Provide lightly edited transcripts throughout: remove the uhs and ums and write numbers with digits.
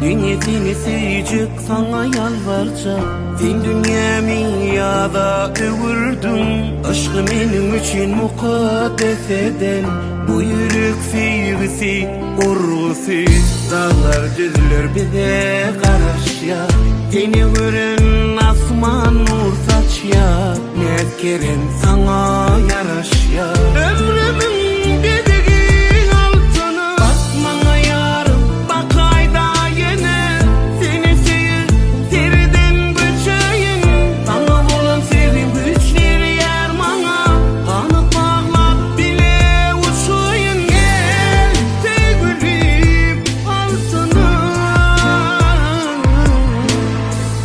Dünyasını sevecek sana yalvaracak. Sen dünyamı ya da övürdün. Aşkı benim için mukaddes eden bu yürek sevgisi, urgusu. Dağlar düzler bize karışya. Seni gören asman nur saçya. Nezkerim sana yaraşya. Ömrümün dediği altını bakmana yarım, bak ayda yine. Seni sevir, seriden göçeyim. Sana bulan sevim güçler yer bana. Kanıp bağlap bile uçuyun. Gel sevgilim altını.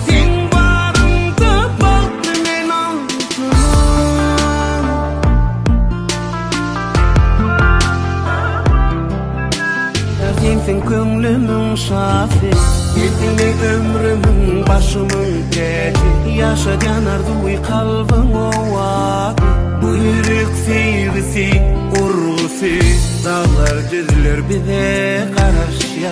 Sen varında baktım ben altına. Sensin köngülümün şafi, sensin ömrümün başımın teci. Yaşa yanar duy kalbin o vabi. Bu yürek sevgisi, urgusu. Dağlar düzler bize karışya.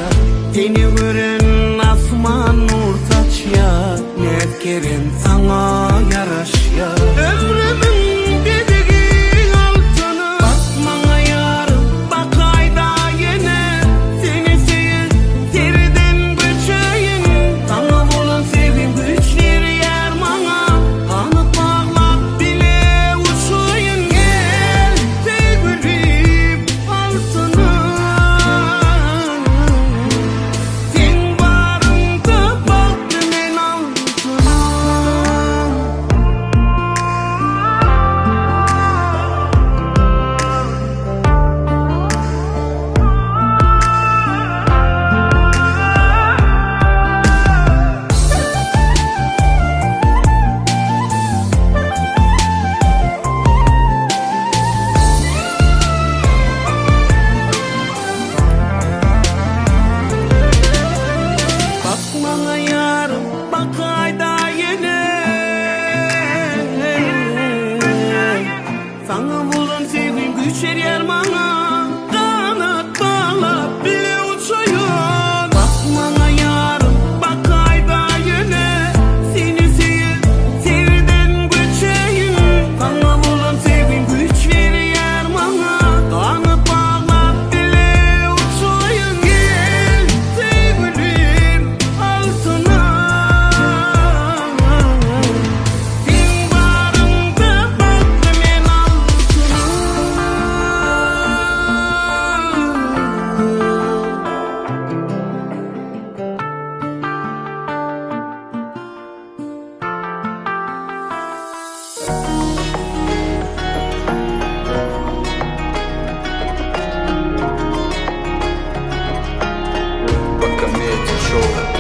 Seni gören asman nur saçya. Nezkerim sana yaraşya. Ömrümün dediği altını bakmana yarım, bak ayda yine. Seni sevir, seriden göçeyim. Sana bulan sevim güçler yer bana. Kanıp bağlap bile uçuyun. Gel sevgilim altına. Sen varında baktım ben altına. Bakmana yarım, bak ayda yine. Sana bulan sevgim güçler yer bana. Kanat bağlap bile uçuyun. Bakmana yarım, bak ayda yine. Seni sevir, seriden göçeyim. Sana bulan sevgim güçler yer bana. Kanat bağlap bile uçuyun. Gel sevgilim altına. Sen varında baktım ben altına. Bakın Show.